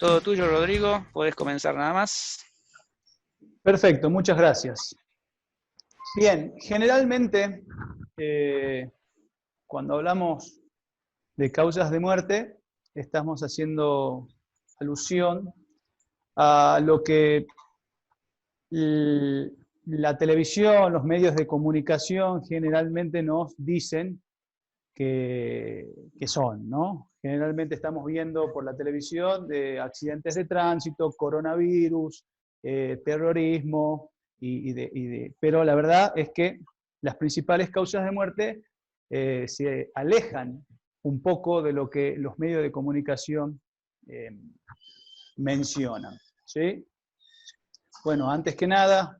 Todo tuyo, Rodrigo. Podés comenzar nada más. Perfecto, muchas gracias. Bien, generalmente cuando hablamos de causas de muerte, estamos haciendo alusión a lo que la televisión, los medios de comunicación generalmente nos dicen que son, ¿no? Generalmente estamos viendo por la televisión de accidentes de tránsito, coronavirus, terrorismo, pero la verdad es que las principales causas de muerte se alejan un poco de lo que los medios de comunicación mencionan, ¿sí? Bueno, antes que nada,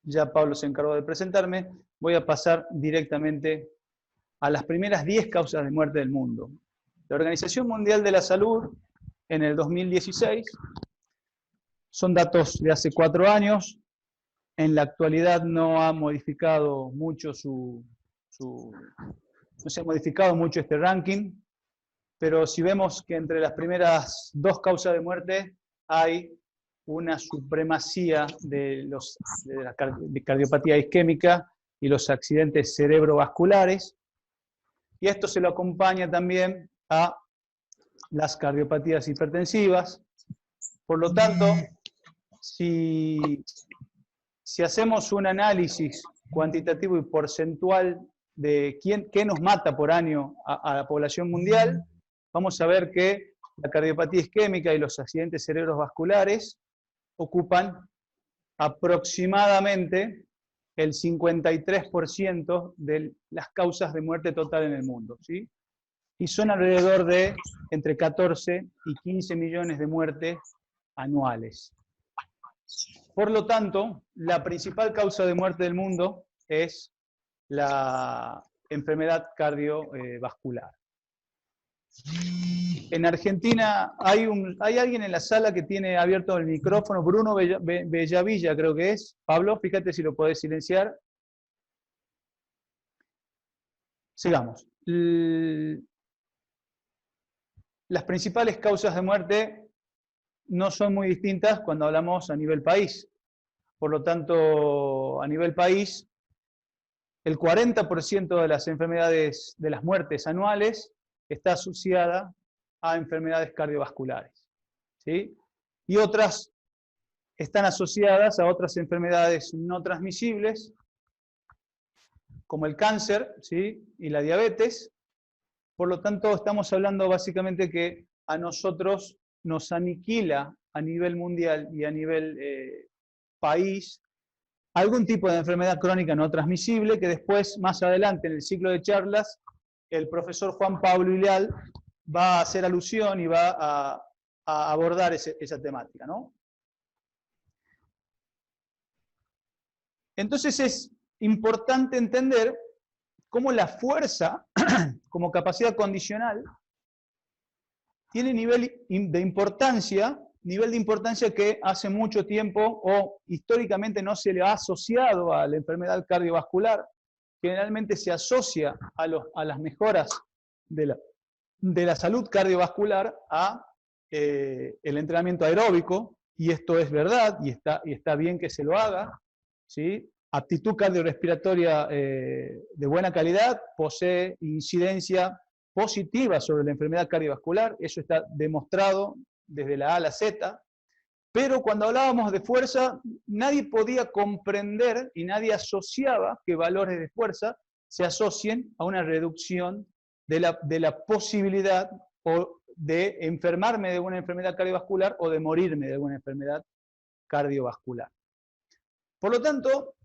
ya Pablo se encargó de presentarme, voy a pasar directamente a las primeras 10 causas de muerte del mundo. La Organización Mundial de la Salud, en el 2016, son datos de hace 4 años, en la actualidad no ha modificado mucho no se ha modificado mucho este ranking, pero si vemos que entre las primeras 2 causas de muerte hay una supremacía de la cardiopatía isquémica y los accidentes cerebrovasculares, y esto se lo acompaña también a las cardiopatías hipertensivas. Por lo tanto, si hacemos un análisis cuantitativo y porcentual de qué nos mata por año a la población mundial, vamos a ver que la cardiopatía isquémica y los accidentes cerebrovasculares ocupan aproximadamente el 53% de las causas de muerte total en el mundo, ¿sí? Y son alrededor de entre 14 y 15 millones de muertes anuales. Por lo tanto, la principal causa de muerte del mundo es la enfermedad cardiovascular. En Argentina hay alguien en la sala que tiene abierto el micrófono, Bruno Bellavilla creo que es. Pablo, fíjate si lo podés silenciar. Sigamos. Las principales causas de muerte no son muy distintas cuando hablamos a nivel país. Por lo tanto, a nivel país, el 40% de las enfermedades, de las muertes anuales, está asociada a enfermedades cardiovasculares, ¿sí? Y otras están asociadas a otras enfermedades no transmisibles, como el cáncer, ¿sí? Y la diabetes. Por lo tanto, estamos hablando básicamente que a nosotros nos aniquila a nivel mundial y a nivel país algún tipo de enfermedad crónica no transmisible que después, más adelante en el ciclo de charlas, el profesor Juan Pablo Ileal va a hacer alusión y va a abordar esa temática, ¿no? Entonces es importante entender cómo la fuerza, como capacidad condicional, tiene nivel de importancia que hace mucho tiempo o históricamente no se le ha asociado a la enfermedad cardiovascular. Generalmente se asocia a las mejoras de la salud cardiovascular a el entrenamiento aeróbico, y esto es verdad, y está bien que se lo haga, ¿sí? Aptitud cardiorrespiratoria de buena calidad posee incidencia positiva sobre la enfermedad cardiovascular, eso está demostrado desde la A a la Z, pero cuando hablábamos de fuerza, nadie podía comprender y nadie asociaba que valores de fuerza se asocien a una reducción de la posibilidad o de enfermarme de una enfermedad cardiovascular o de morirme de alguna enfermedad cardiovascular. Por lo tanto,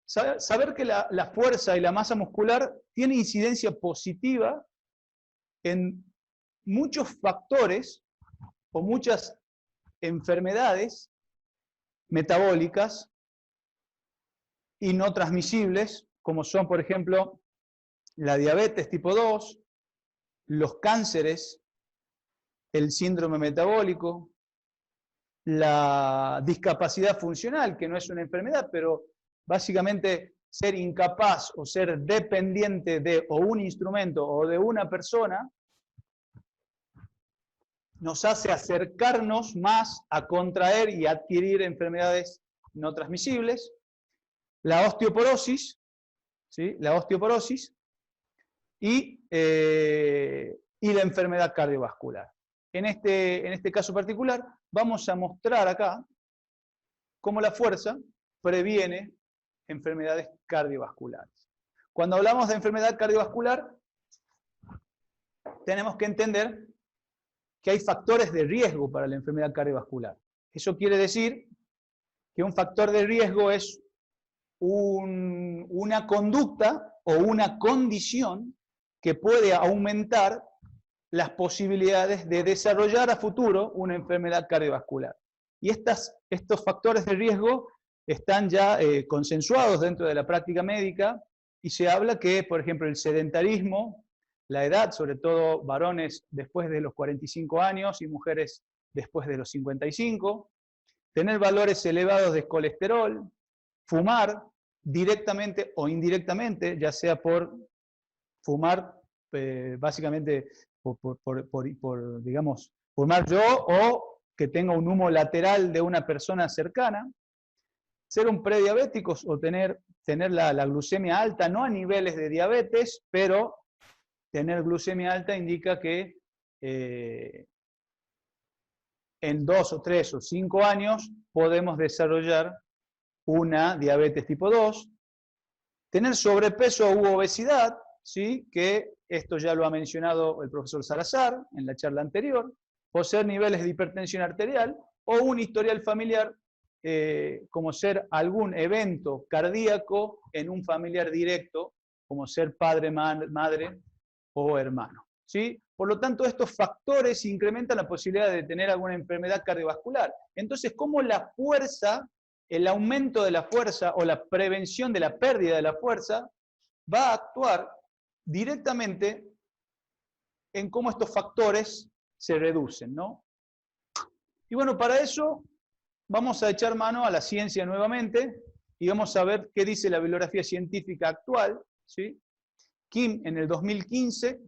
saber que la fuerza y la masa muscular tiene incidencia positiva en muchos factores o muchas enfermedades metabólicas y no transmisibles, como son, por ejemplo, la diabetes tipo 2, los cánceres, el síndrome metabólico, la discapacidad funcional, que no es una enfermedad, pero básicamente ser incapaz o ser dependiente de o un instrumento o de una persona nos hace acercarnos más a contraer y adquirir enfermedades no transmisibles. La osteoporosis, ¿sí? La osteoporosis y la enfermedad cardiovascular. En este caso particular, vamos a mostrar acá cómo la fuerza previene enfermedades cardiovasculares. Cuando hablamos de enfermedad cardiovascular, tenemos que entender que hay factores de riesgo para la enfermedad cardiovascular. Eso quiere decir que un factor de riesgo es una conducta o una condición que puede aumentar las posibilidades de desarrollar a futuro una enfermedad cardiovascular. Y estos factores de riesgo están ya consensuados dentro de la práctica médica y se habla que, por ejemplo, el sedentarismo, la edad, sobre todo varones después de los 45 años y mujeres después de los 55, tener valores elevados de colesterol, fumar directamente o indirectamente, ya sea por fumar básicamente digamos, fumar yo o que tenga un humo lateral de una persona cercana, ser un prediabético o tener la glucemia alta, no a niveles de diabetes, pero tener glucemia alta indica que en 2 o 3 o 5 años podemos desarrollar una diabetes tipo 2, tener sobrepeso u obesidad, ¿sí? Que esto ya lo ha mencionado el profesor Salazar en la charla anterior, poseer niveles de hipertensión arterial o un historial familiar, como ser algún evento cardíaco en un familiar directo, como ser padre, madre o hermano, ¿sí? Por lo tanto, estos factores incrementan la posibilidad de tener alguna enfermedad cardiovascular. Entonces, ¿cómo la fuerza, el aumento de la fuerza o la prevención de la pérdida de la fuerza va a actuar directamente en cómo estos factores se reducen, ¿no? Y bueno, para eso vamos a echar mano a la ciencia nuevamente y vamos a ver qué dice la bibliografía científica actual, ¿sí? Kim, en el 2015,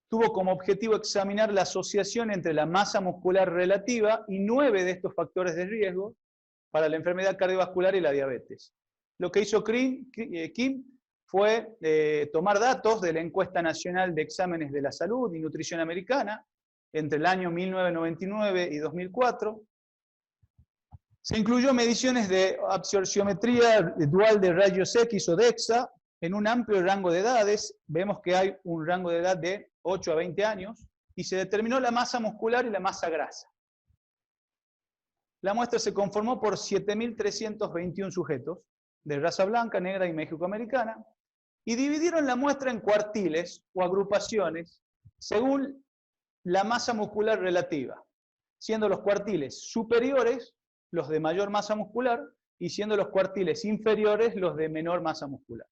tuvo como objetivo examinar la asociación entre la masa muscular relativa y 9 de estos factores de riesgo para la enfermedad cardiovascular y la diabetes. Lo que hizo Kim fue tomar datos de la Encuesta Nacional de Exámenes de la Salud y Nutrición Americana entre el año 1999 y 2004. Se incluyó mediciones de absorciometría dual de rayos X o DEXA en un amplio rango de edades. Vemos que hay un rango de edad de 8 a 20 años y se determinó la masa muscular y la masa grasa. La muestra se conformó por 7.321 sujetos de raza blanca, negra y mexicoamericana, y dividieron la muestra en cuartiles o agrupaciones según la masa muscular relativa, siendo los cuartiles superiores los de mayor masa muscular y siendo los cuartiles inferiores los de menor masa muscular.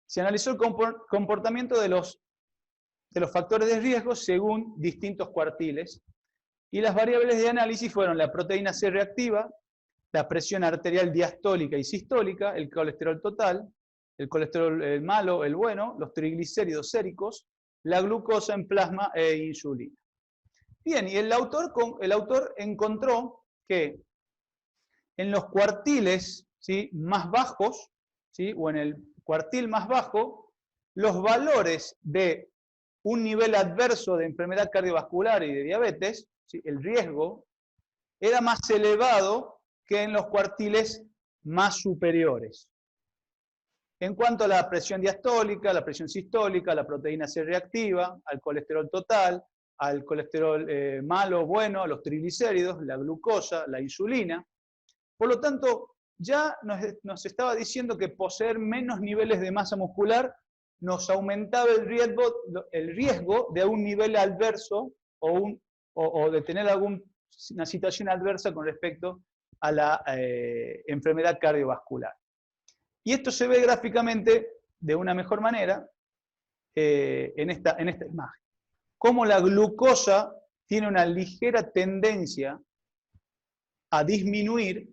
Se analizó el comportamiento de los factores de riesgo según distintos cuartiles y las variables de análisis fueron la proteína C reactiva, la presión arterial diastólica y sistólica, el colesterol total, el colesterol malo, el bueno, los triglicéridos séricos, la glucosa en plasma e insulina. Bien, y el autor encontró que en los cuartiles, ¿sí?, más bajos, ¿sí?, o en el cuartil más bajo, los valores de un nivel adverso de enfermedad cardiovascular y de diabetes, ¿sí?, el riesgo, era más elevado que en los cuartiles más superiores. En cuanto a la presión diastólica, la presión sistólica, la proteína C reactiva, al colesterol total, al colesterol malo, bueno, a los triglicéridos, la glucosa, la insulina. Por lo tanto, ya nos estaba diciendo que poseer menos niveles de masa muscular nos aumentaba el riesgo de un nivel adverso o de tener alguna situación adversa con respecto a la enfermedad cardiovascular. Y esto se ve gráficamente de una mejor manera en esta imagen. Cómo la glucosa tiene una ligera tendencia a disminuir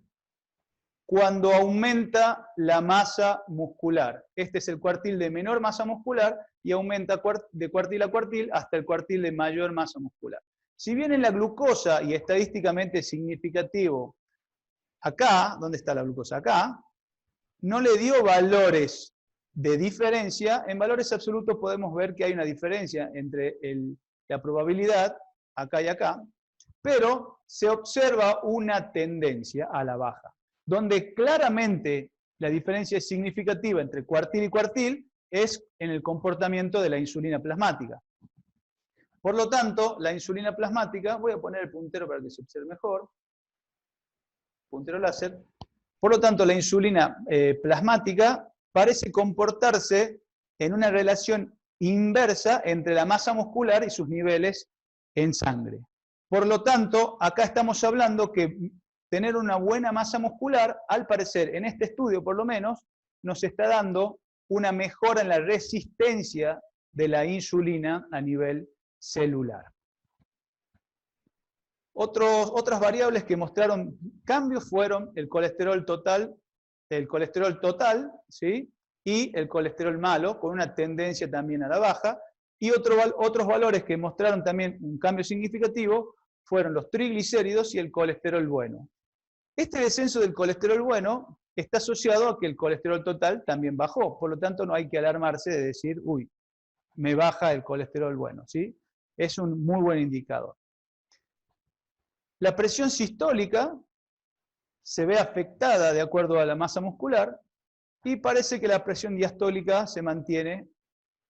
cuando aumenta la masa muscular. Este es el cuartil de menor masa muscular y aumenta de cuartil a cuartil hasta el cuartil de mayor masa muscular. Si bien en la glucosa, y estadísticamente significativo, acá, ¿dónde está la glucosa? Acá, no le dio valores de diferencia. En valores absolutos podemos ver que hay una diferencia entre la probabilidad, acá y acá, pero se observa una tendencia a la baja, donde claramente la diferencia es significativa entre cuartil y cuartil es en el comportamiento de la insulina plasmática. Por lo tanto, la insulina plasmática, voy a poner el puntero para que se observe mejor, puntero láser. Por lo tanto, la insulina plasmática parece comportarse en una relación inversa entre la masa muscular y sus niveles en sangre. Por lo tanto, acá estamos hablando que tener una buena masa muscular, al parecer, en este estudio por lo menos, nos está dando una mejora en la resistencia de la insulina a nivel celular. Otras variables que mostraron cambios fueron el colesterol total, ¿sí? Y el colesterol malo, con una tendencia también a la baja. Y otros valores que mostraron también un cambio significativo fueron los triglicéridos y el colesterol bueno. Este descenso del colesterol bueno está asociado a que el colesterol total también bajó. Por lo tanto, no hay que alarmarse de decir, uy, me baja el colesterol bueno, ¿sí? Es un muy buen indicador. La presión sistólica se ve afectada de acuerdo a la masa muscular y parece que la presión diastólica se mantiene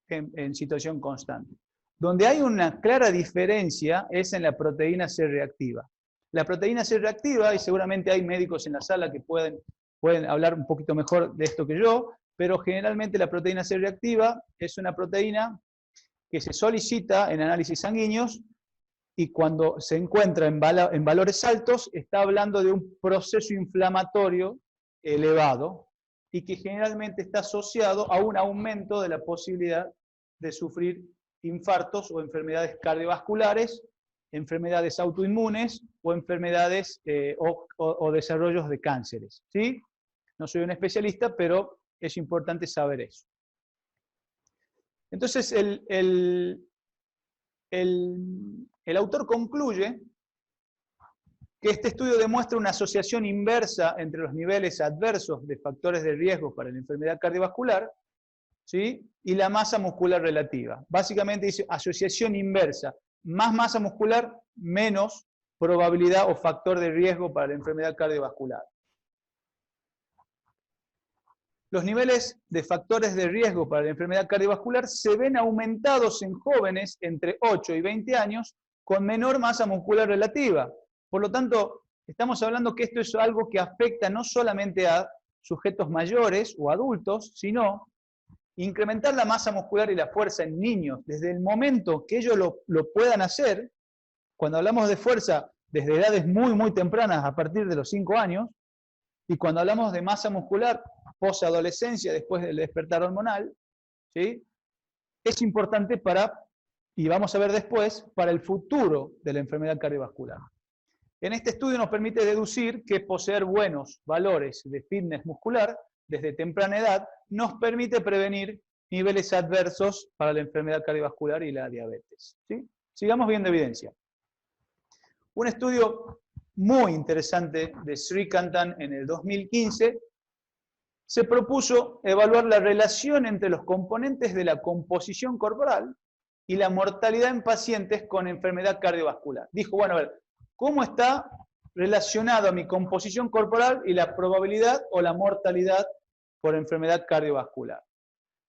en situación constante. Donde hay una clara diferencia es en la proteína C reactiva. La proteína C reactiva, y seguramente hay médicos en la sala que pueden hablar un poquito mejor de esto que yo, pero generalmente la proteína C reactiva es una proteína que se solicita en análisis sanguíneos y cuando se encuentra en valores altos, está hablando de un proceso inflamatorio elevado y que generalmente está asociado a un aumento de la posibilidad de sufrir infartos o enfermedades cardiovasculares, enfermedades autoinmunes o enfermedades o desarrollos de cánceres, ¿sí? No soy un especialista, pero es importante saber eso. Entonces, el autor concluye que este estudio demuestra una asociación inversa entre los niveles adversos de factores de riesgo para la enfermedad cardiovascular, ¿sí? Y la masa muscular relativa. Básicamente dice asociación inversa. Más masa muscular, menos probabilidad o factor de riesgo para la enfermedad cardiovascular. Los niveles de factores de riesgo para la enfermedad cardiovascular se ven aumentados en jóvenes entre 8 y 20 años con menor masa muscular relativa. Por lo tanto, estamos hablando que esto es algo que afecta no solamente a sujetos mayores o adultos, sino incrementar la masa muscular y la fuerza en niños desde el momento que ellos lo puedan hacer. Cuando hablamos de fuerza desde edades muy, muy tempranas, a partir de los 5 años, y cuando hablamos de masa muscular, posadolescencia, después del despertar hormonal, ¿sí? Es importante para, y vamos a ver después, para el futuro de la enfermedad cardiovascular. En este estudio nos permite deducir que poseer buenos valores de fitness muscular desde temprana edad nos permite prevenir niveles adversos para la enfermedad cardiovascular y la diabetes, ¿sí? Sigamos viendo evidencia. Un estudio muy interesante de Srikantan en el 2015 se propuso evaluar la relación entre los componentes de la composición corporal y la mortalidad en pacientes con enfermedad cardiovascular. Dijo, bueno, a ver, ¿cómo está relacionado mi composición corporal y la probabilidad o la mortalidad por enfermedad cardiovascular?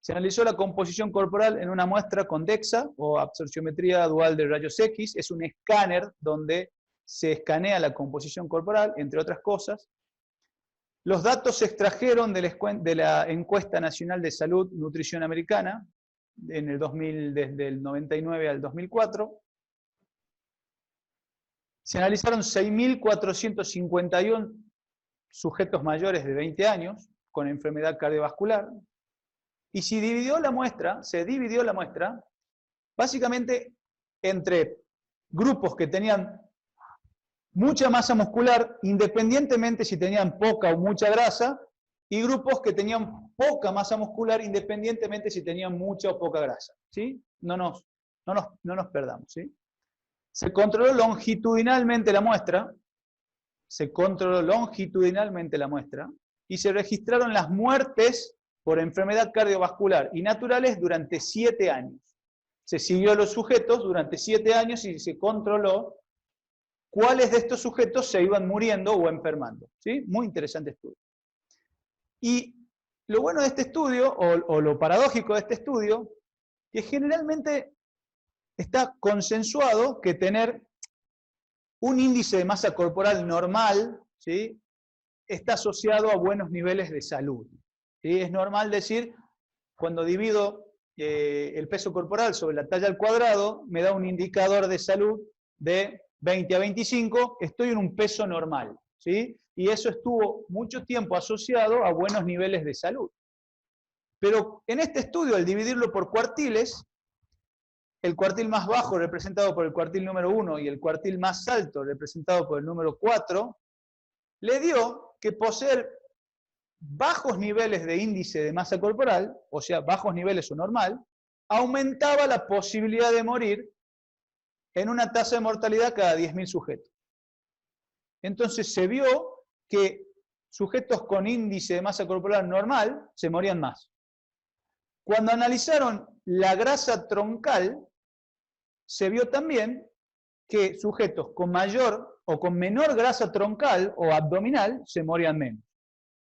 Se analizó la composición corporal en una muestra con DEXA, o absorciometría dual de rayos X. Es un escáner donde se escanea la composición corporal, entre otras cosas. Los datos se extrajeron de la Encuesta Nacional de Salud Nutrición Americana, en el 2000, desde el 99 al 2004. Se analizaron 6.451 sujetos mayores de 20 años con enfermedad cardiovascular, y se dividió la muestra básicamente entre grupos que tenían mucha masa muscular, independientemente si tenían poca o mucha grasa, y grupos que tenían poca masa muscular, independientemente si tenían mucha o poca grasa, ¿sí? No nos perdamos, ¿sí? Se controló longitudinalmente la muestra, y se registraron las muertes por enfermedad cardiovascular y naturales durante 7 años. Se siguió a los sujetos durante 7 años y se controló cuáles de estos sujetos se iban muriendo o enfermando. ¿Sí? Muy interesante estudio. Y lo bueno de este estudio, o lo paradójico de este estudio, que generalmente está consensuado que tener un índice de masa corporal normal, ¿sí?, está asociado a buenos niveles de salud. ¿Sí? Es normal decir, cuando divido el peso corporal sobre la talla al cuadrado, me da un indicador de salud de 20 a 25, estoy en un peso normal. ¿Sí? Y eso estuvo mucho tiempo asociado a buenos niveles de salud. Pero en este estudio, al dividirlo por cuartiles, el cuartil más bajo representado por el cuartil número 1 y el cuartil más alto representado por el número 4, le dio que poseer bajos niveles de índice de masa corporal, o sea, bajos niveles o normal, aumentaba la posibilidad de morir en una tasa de mortalidad cada 10.000 sujetos. Entonces se vio que sujetos con índice de masa corporal normal se morían más. Cuando analizaron la grasa troncal, se vio también que sujetos con mayor o con menor grasa troncal o abdominal se morían menos.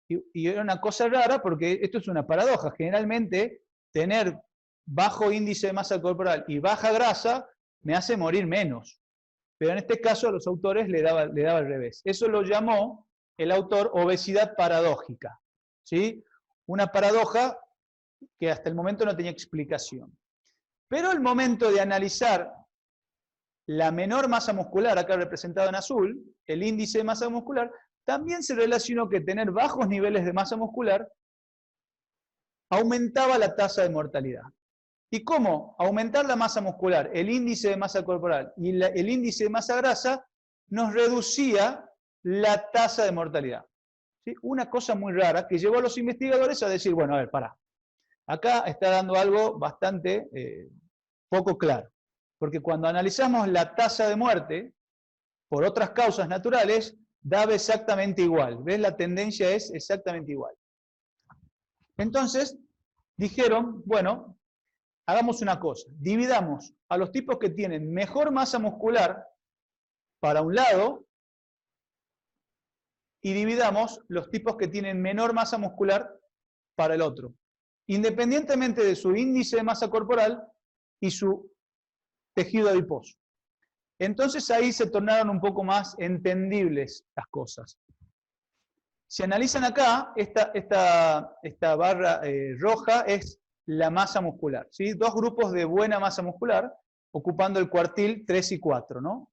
Y era una cosa rara porque esto es una paradoja. Generalmente tener bajo índice de masa corporal y baja grasa me hace morir menos. Pero en este caso a los autores le daba al revés. Eso lo llamó el autor obesidad paradójica. ¿Sí? Una paradoja que hasta el momento no tenía explicación. Pero al momento de analizar la menor masa muscular, acá representado en azul, el índice de masa muscular, también se relacionó que tener bajos niveles de masa muscular aumentaba la tasa de mortalidad. ¿Y cómo? Aumentar la masa muscular, el índice de masa corporal y el índice de masa grasa nos reducía la tasa de mortalidad. ¿Sí? Una cosa muy rara que llevó a los investigadores a decir, bueno, a ver, pará. Acá está dando algo bastante poco claro. Porque cuando analizamos la tasa de muerte por otras causas naturales, daba exactamente igual. ¿Ves? La tendencia es exactamente igual. Entonces, dijeron, bueno, hagamos una cosa. Dividamos a los tipos que tienen mejor masa muscular para un lado y dividamos los tipos que tienen menor masa muscular para el otro. Independientemente de su índice de masa corporal y su tejido adiposo. Entonces ahí se tornaron un poco más entendibles las cosas. Si analizan acá, esta barra roja es la masa muscular. ¿Sí? Dos grupos de buena masa muscular ocupando el cuartil 3 y 4, ¿no?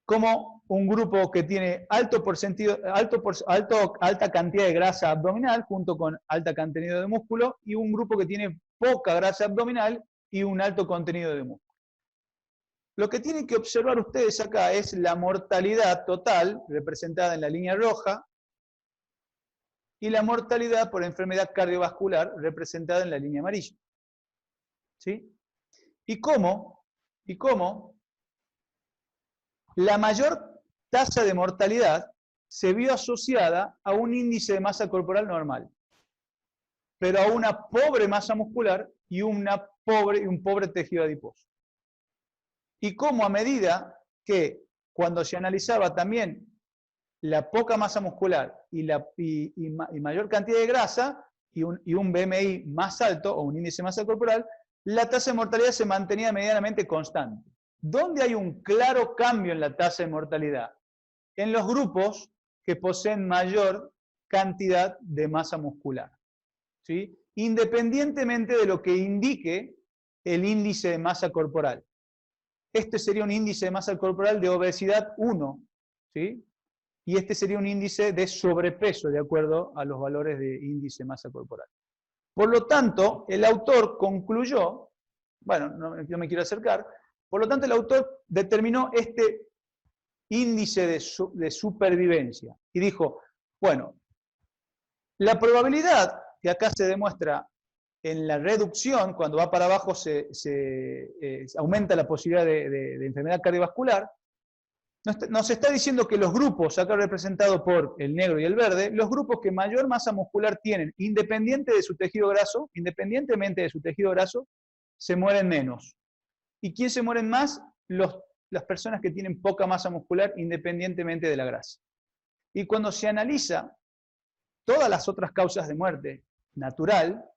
Como un grupo que tiene alta cantidad de grasa abdominal junto con alta contenido de músculo y un grupo que tiene poca grasa abdominal y un alto contenido de músculo. Lo que tienen que observar ustedes acá es la mortalidad total, representada en la línea roja, y la mortalidad por enfermedad cardiovascular, representada en la línea amarilla. ¿Sí? ¿Y cómo la mayor tasa de mortalidad se vio asociada a un índice de masa corporal normal, pero a una pobre masa muscular y un pobre tejido adiposo? Y cómo a medida que cuando se analizaba también la poca masa muscular y mayor cantidad de grasa y un BMI más alto o un índice de masa corporal, la tasa de mortalidad se mantenía medianamente constante. ¿Dónde hay un claro cambio en la tasa de mortalidad? En los grupos que poseen mayor cantidad de masa muscular. ¿Sí? Independientemente de lo que indique el índice de masa corporal. Este sería un índice de masa corporal de obesidad 1, ¿sí? Y este sería un índice de sobrepeso, de acuerdo a los valores de índice de masa corporal. Por lo tanto, el autor concluyó, bueno, no me quiero acercar, por lo tanto el autor determinó este índice de supervivencia y dijo, bueno, la probabilidad que acá se demuestra en la reducción, cuando va para abajo se aumenta la posibilidad de enfermedad cardiovascular. Nos está diciendo que los grupos, acá representados por el negro y el verde, los grupos que mayor masa muscular tienen, independientemente de su tejido graso, se mueren menos. ¿Y quién se mueren más? Las personas que tienen poca masa muscular, independientemente de la grasa. Y cuando se analiza todas las otras causas de muerte natural,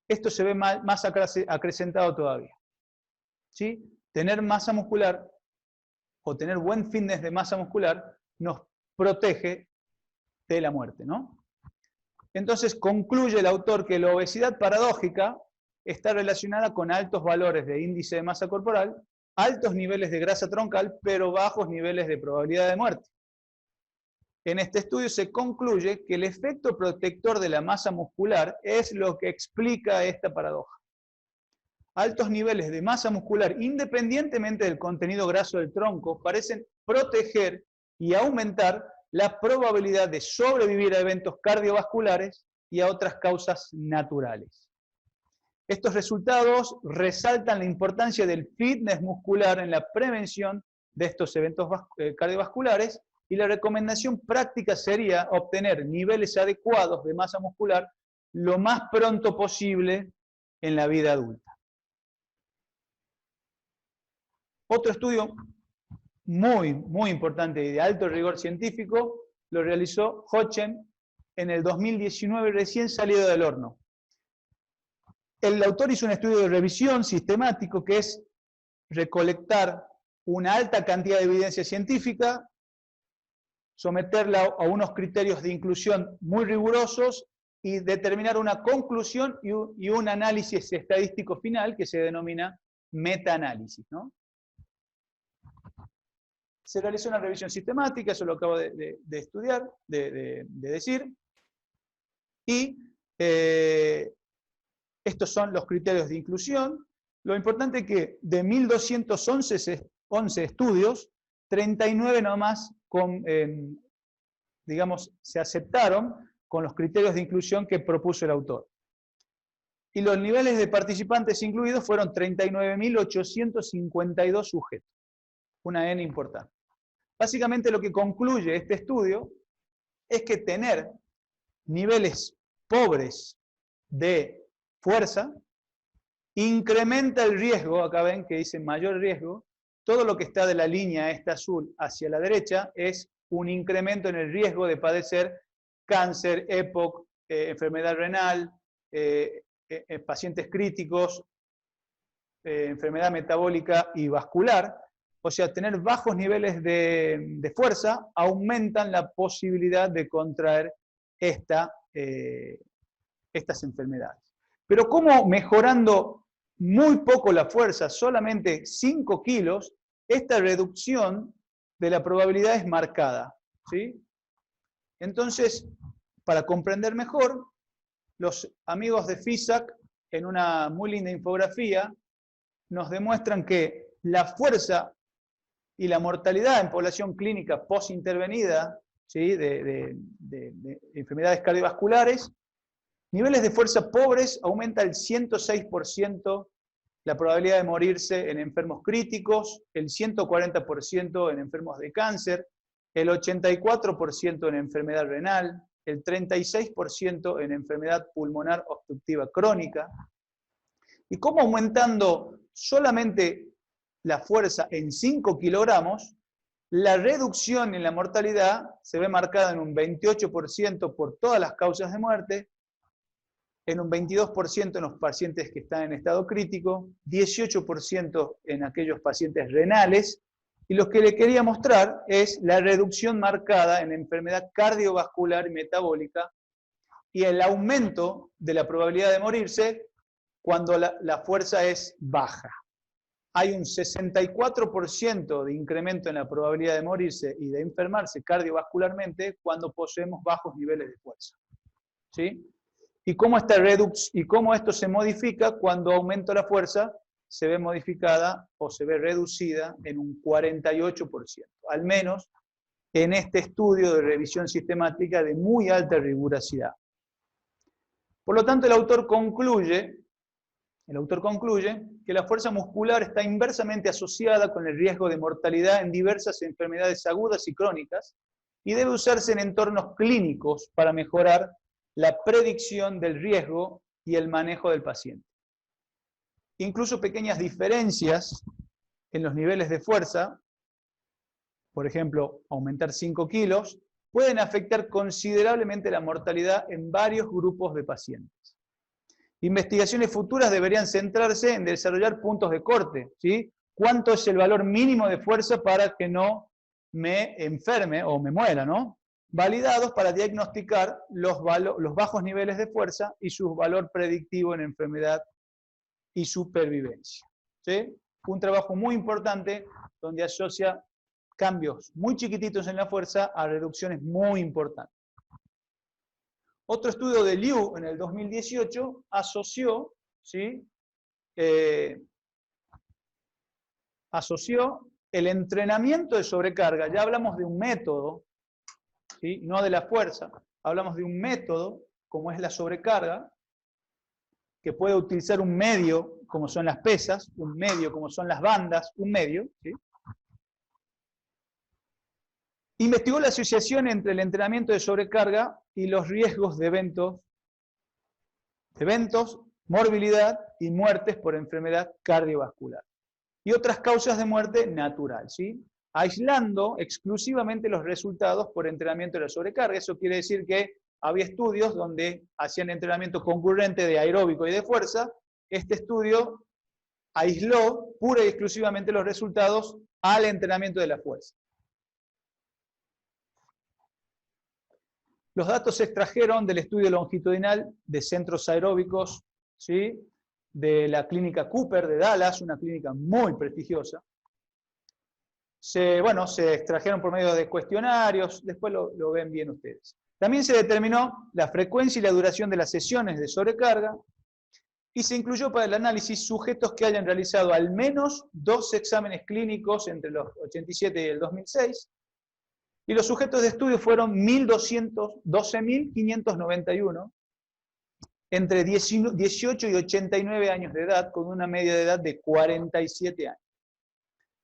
esto se ve más acrecentado todavía. ¿Sí? Tener masa muscular o tener buen fitness de masa muscular nos protege de la muerte, ¿no? Entonces concluye el autor que la obesidad paradójica está relacionada con altos valores de índice de masa corporal, altos niveles de grasa troncal, pero bajos niveles de probabilidad de muerte. En este estudio se concluye que el efecto protector de la masa muscular es lo que explica esta paradoja. Altos niveles de masa muscular, independientemente del contenido graso del tronco, parecen proteger y aumentar la probabilidad de sobrevivir a eventos cardiovasculares y a otras causas naturales. Estos resultados resaltan la importancia del fitness muscular en la prevención de estos eventos cardiovasculares, y la recomendación práctica sería obtener niveles adecuados de masa muscular lo más pronto posible en la vida adulta. Otro estudio muy, muy importante y de alto rigor científico lo realizó Hodgkin en el 2019, recién salido del horno. El autor hizo un estudio de revisión sistemático, que es recolectar una alta cantidad de evidencia científica, someterla a unos criterios de inclusión muy rigurosos y determinar una conclusión y un análisis estadístico final que se denomina metaanálisis, ¿no? Se realizó una revisión sistemática, eso lo acabo de estudiar, de decir, y estos son los criterios de inclusión. Lo importante es que de 1.211 estudios, 39 nomás se aceptaron con los criterios de inclusión que propuso el autor. Y los niveles de participantes incluidos fueron 39.852 sujetos. Una N importante. Básicamente lo que concluye este estudio es que tener niveles pobres de fuerza incrementa el riesgo, acá ven que dice mayor riesgo, todo lo que está de la línea esta azul hacia la derecha es un incremento en el riesgo de padecer cáncer, EPOC, enfermedad renal, pacientes críticos, enfermedad metabólica y vascular. O sea, tener bajos niveles de fuerza aumentan la posibilidad de contraer estas enfermedades. Pero ¿cómo mejorando muy poco la fuerza, solamente 5 kilos, esta reducción de la probabilidad es marcada? ¿Sí? Entonces, para comprender mejor, los amigos de FISAC, en una muy linda infografía, nos demuestran que la fuerza y la mortalidad en población clínica post-intervenida, ¿sí?, de enfermedades cardiovasculares, niveles de fuerza pobres aumenta el 106% la probabilidad de morirse en enfermos críticos, el 140% en enfermos de cáncer, el 84% en enfermedad renal, el 36% en enfermedad pulmonar obstructiva crónica. Y cómo aumentando solamente la fuerza en 5 kilogramos, la reducción en la mortalidad se ve marcada en un 28% por todas las causas de muerte, en un 22% en los pacientes que están en estado crítico, 18% en aquellos pacientes renales, y lo que le quería mostrar es la reducción marcada en enfermedad cardiovascular y metabólica, y el aumento de la probabilidad de morirse cuando la fuerza es baja. Hay un 64% de incremento en la probabilidad de morirse y de enfermarse cardiovascularmente cuando poseemos bajos niveles de fuerza. ¿Sí? Y cómo esto se modifica cuando aumento la fuerza, se ve modificada o se ve reducida en un 48%, al menos en este estudio de revisión sistemática de muy alta rigurosidad. Por lo tanto, el autor concluye que la fuerza muscular está inversamente asociada con el riesgo de mortalidad en diversas enfermedades agudas y crónicas y debe usarse en entornos clínicos para mejorar la predicción del riesgo y el manejo del paciente. Incluso pequeñas diferencias en los niveles de fuerza, por ejemplo, aumentar 5 kilos, pueden afectar considerablemente la mortalidad en varios grupos de pacientes. Investigaciones futuras deberían centrarse en desarrollar puntos de corte, ¿sí? ¿Cuánto es el valor mínimo de fuerza para que no me enferme o me muera, ¿no? Validados para diagnosticar los bajos niveles de fuerza y su valor predictivo en enfermedad y supervivencia, ¿sí? Un trabajo muy importante donde asocia cambios muy chiquititos en la fuerza a reducciones muy importantes. Otro estudio de Liu en el 2018 asoció, ¿sí? Asoció el entrenamiento de sobrecarga. Ya hablamos de un método, ¿sí? No de la fuerza. Hablamos de un método, como es la sobrecarga, que puede utilizar un medio, como son las pesas, un medio, como son las bandas, un medio, ¿sí? Investigó la asociación entre el entrenamiento de sobrecarga y los riesgos de eventos, morbilidad y muertes por enfermedad cardiovascular. Y otras causas de muerte natural, ¿sí? Aislando exclusivamente los resultados por entrenamiento de la sobrecarga. Eso quiere decir que había estudios donde hacían entrenamiento concurrente de aeróbico y de fuerza. Este estudio aisló pura y exclusivamente los resultados al entrenamiento de la fuerza. Los datos se extrajeron del estudio longitudinal de centros aeróbicos, ¿sí? De la clínica Cooper de Dallas, una clínica muy prestigiosa. Se extrajeron por medio de cuestionarios, después lo ven bien ustedes. También se determinó la frecuencia y la duración de las sesiones de sobrecarga y se incluyó para el análisis sujetos que hayan realizado al menos 2 exámenes clínicos entre los 87 y el 2006. Y los sujetos de estudio fueron 12.591 entre 18 y 89 años de edad, con una media de edad de 47 años.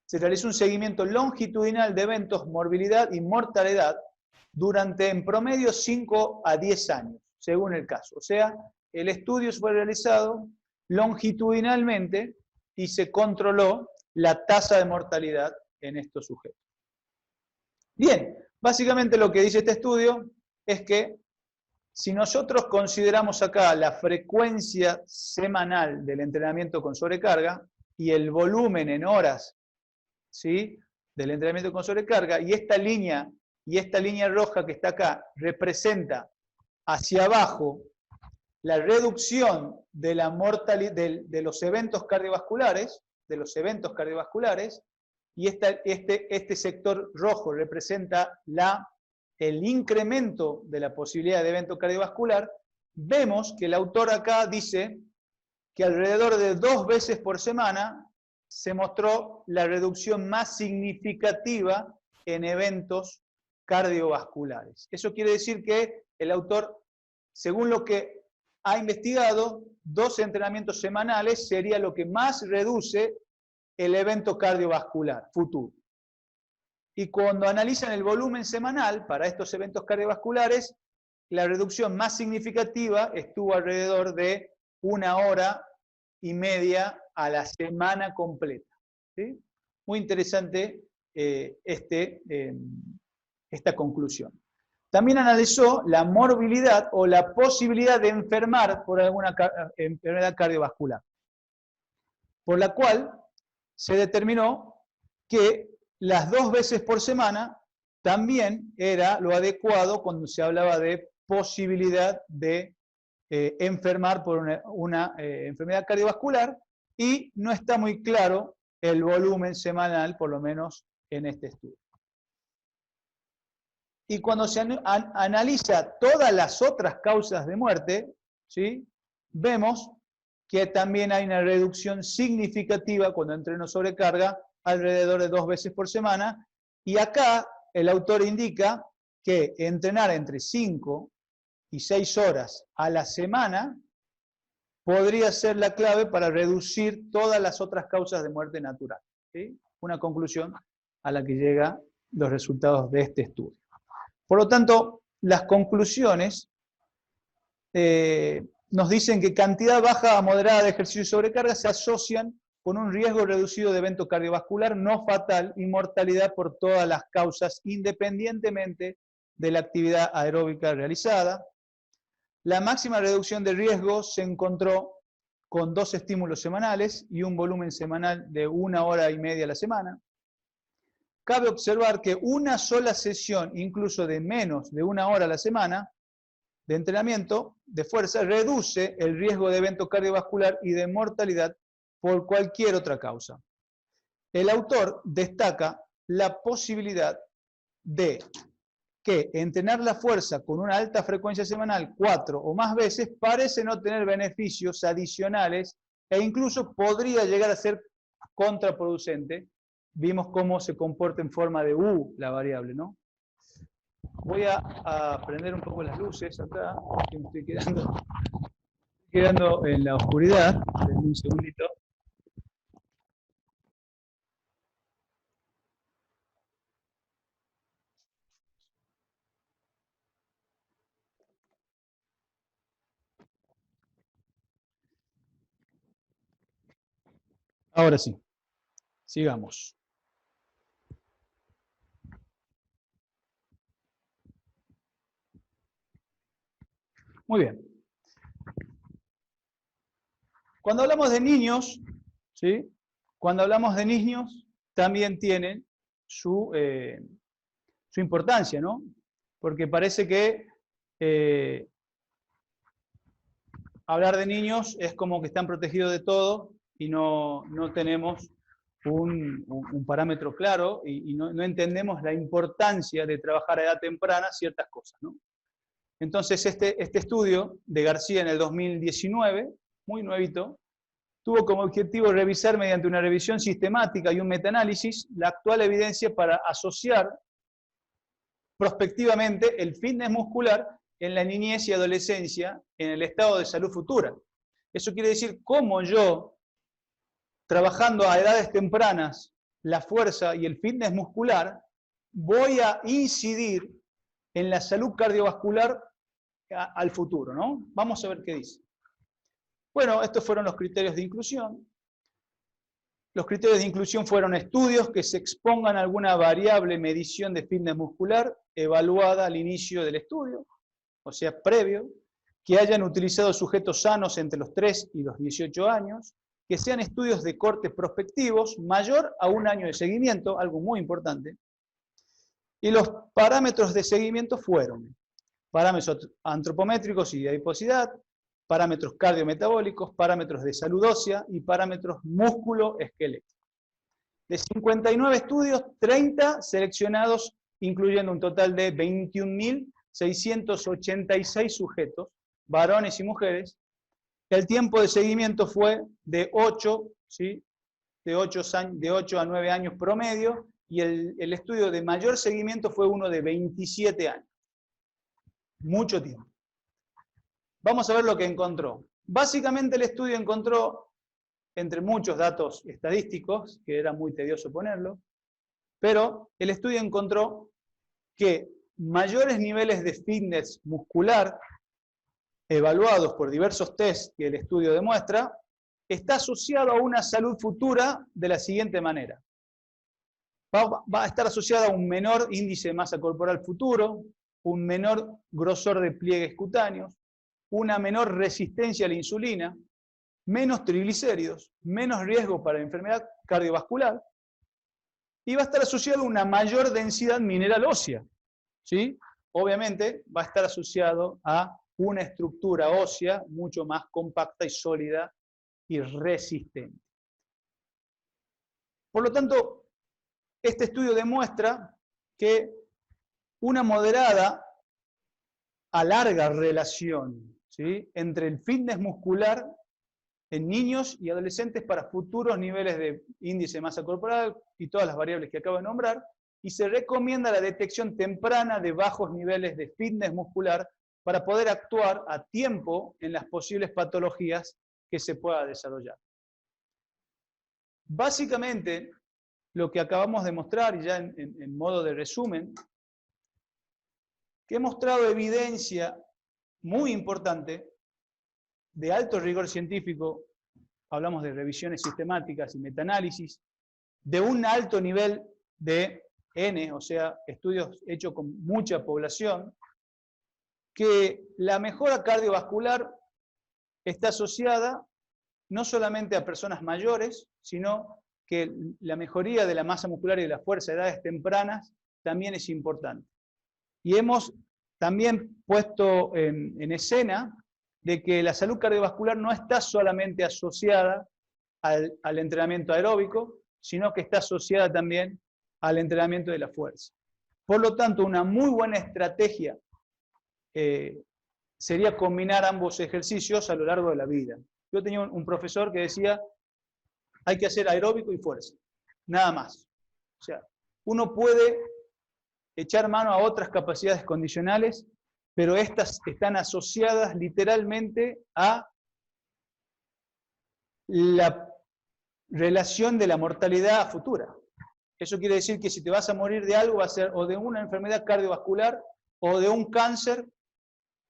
Se realizó un seguimiento longitudinal de eventos, morbilidad y mortalidad durante en promedio 5 a 10 años, según el caso. O sea, el estudio fue realizado longitudinalmente y se controló la tasa de mortalidad en estos sujetos. Bien, básicamente lo que dice este estudio es que si nosotros consideramos acá la frecuencia semanal del entrenamiento con sobrecarga y el volumen en horas, ¿sí?, del entrenamiento con sobrecarga, y esta línea roja que está acá representa hacia abajo la reducción de la mortalidad de los eventos cardiovasculares, y este sector rojo representa el incremento de la posibilidad de evento cardiovascular. Vemos que el autor acá dice que alrededor de 2 veces por semana se mostró la reducción más significativa en eventos cardiovasculares. Eso quiere decir que el autor, según lo que ha investigado, 2 entrenamientos semanales sería lo que más reduce el evento cardiovascular futuro. Y cuando analizan el volumen semanal para estos eventos cardiovasculares, la reducción más significativa estuvo alrededor de 1 hora y media a la semana completa, ¿sí? Muy interesante esta conclusión. También analizó la morbilidad o la posibilidad de enfermar por alguna enfermedad cardiovascular, por la cual se determinó que las 2 veces por semana también era lo adecuado cuando se hablaba de posibilidad de enfermar por una enfermedad cardiovascular, y no está muy claro el volumen semanal, por lo menos en este estudio. Y cuando se analiza todas las otras causas de muerte, ¿sí?, vemos que también hay una reducción significativa cuando entreno sobrecarga, alrededor de 2 veces por semana, y acá el autor indica que entrenar entre 5 y 6 horas a la semana podría ser la clave para reducir todas las otras causas de muerte natural. ¿Sí? Una conclusión a la que llegan los resultados de este estudio. Por lo tanto, las conclusiones nos dicen que cantidad baja a moderada de ejercicio y sobrecarga se asocian con un riesgo reducido de evento cardiovascular no fatal y mortalidad por todas las causas, independientemente de la actividad aeróbica realizada. La máxima reducción de riesgo se encontró con 2 estímulos semanales y un volumen semanal de 1 hora y media a la semana. Cabe observar que una sola sesión, incluso de menos de 1 hora a la semana, de entrenamiento de fuerza, reduce el riesgo de evento cardiovascular y de mortalidad por cualquier otra causa. El autor destaca la posibilidad de que entrenar la fuerza con una alta frecuencia semanal 4 o más veces parece no tener beneficios adicionales e incluso podría llegar a ser contraproducente. Vimos cómo se comporta en forma de U la variable, ¿no? Voy a prender un poco las luces acá, que me estoy quedando en la oscuridad. Un segundito. Ahora sí, sigamos. Muy bien. Cuando hablamos de niños, ¿sí? Cuando hablamos de niños, también tienen su importancia, ¿no? Porque parece que hablar de niños es como que están protegidos de todo y no tenemos un parámetro claro y no entendemos la importancia de trabajar a edad temprana ciertas cosas, ¿no? Entonces este estudio de García en el 2019, muy nuevito, tuvo como objetivo revisar mediante una revisión sistemática y un metaanálisis la actual evidencia para asociar prospectivamente el fitness muscular en la niñez y adolescencia en el estado de salud futura. Eso quiere decir cómo yo, trabajando a edades tempranas la fuerza y el fitness muscular, voy a incidir en la salud cardiovascular al futuro, ¿no? Vamos a ver qué dice. Bueno, estos fueron los criterios de inclusión. Los criterios de inclusión fueron estudios que se expongan a alguna variable medición de fitness muscular evaluada al inicio del estudio, o sea, previo, que hayan utilizado sujetos sanos entre los 3 y los 18 años, que sean estudios de corte prospectivos mayor a 1 año de seguimiento, algo muy importante. Y los parámetros de seguimiento fueron parámetros antropométricos y de adiposidad, parámetros cardiometabólicos, parámetros de salud ósea y parámetros músculo-esqueléticos. De 59 estudios, 30 seleccionados, incluyendo un total de 21.686 sujetos, varones y mujeres. El tiempo de seguimiento fue de 8, ¿sí? de 8 a 9 años promedio, y el estudio de mayor seguimiento fue uno de 27 años. Mucho tiempo. Vamos a ver lo que encontró. Básicamente el estudio encontró, entre muchos datos estadísticos, que era muy tedioso ponerlo, pero el estudio encontró que mayores niveles de fitness muscular, evaluados por diversos tests que el estudio demuestra, está asociado a una salud futura de la siguiente manera. Va a estar asociado a un menor índice de masa corporal futuro, un menor grosor de pliegues cutáneos, una menor resistencia a la insulina, menos triglicéridos, menos riesgo para enfermedad cardiovascular, y va a estar asociado a una mayor densidad mineral ósea, ¿sí? Obviamente va a estar asociado a una estructura ósea mucho más compacta y sólida y resistente. Por lo tanto, este estudio demuestra que una moderada a larga relación, ¿sí? entre el fitness muscular en niños y adolescentes para futuros niveles de índice de masa corporal y todas las variables que acabo de nombrar, y se recomienda la detección temprana de bajos niveles de fitness muscular para poder actuar a tiempo en las posibles patologías que se pueda desarrollar. Básicamente, lo que acabamos de mostrar, y ya en modo de resumen, que he mostrado evidencia muy importante de alto rigor científico, hablamos de revisiones sistemáticas y metaanálisis, de un alto nivel de N, o sea, estudios hechos con mucha población, que la mejora cardiovascular está asociada no solamente a personas mayores, sino que la mejoría de la masa muscular y de la fuerza a edades tempranas también es importante. Y hemos también puesto en escena de que la salud cardiovascular no está solamente asociada al entrenamiento aeróbico, sino que está asociada también al entrenamiento de la fuerza. Por lo tanto, una muy buena estrategia sería combinar ambos ejercicios a lo largo de la vida. Yo tenía un profesor que decía, hay que hacer aeróbico y fuerza, nada más. O sea, uno puede echar mano a otras capacidades condicionales, pero estas están asociadas literalmente a la relación de la mortalidad futura. Eso quiere decir que si te vas a morir de algo, va a ser o de una enfermedad cardiovascular, o de un cáncer,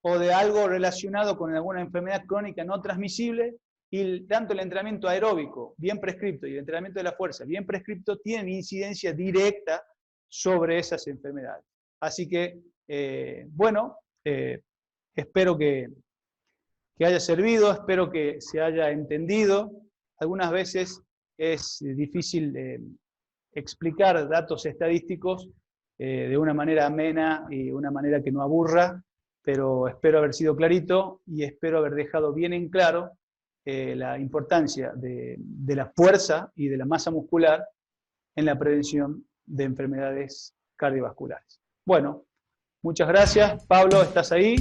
o de algo relacionado con alguna enfermedad crónica no transmisible, y tanto el entrenamiento aeróbico, bien prescripto, y el entrenamiento de la fuerza, bien prescripto, tienen incidencia directa sobre esas enfermedades. Así que, bueno, espero que haya servido, espero que se haya entendido. Algunas veces es difícil explicar datos estadísticos de una manera amena y una manera que no aburra, pero espero haber sido clarito y espero haber dejado bien en claro la importancia de la fuerza y de la masa muscular en la prevención de enfermedades cardiovasculares. Bueno, muchas gracias. Pablo, ¿estás ahí?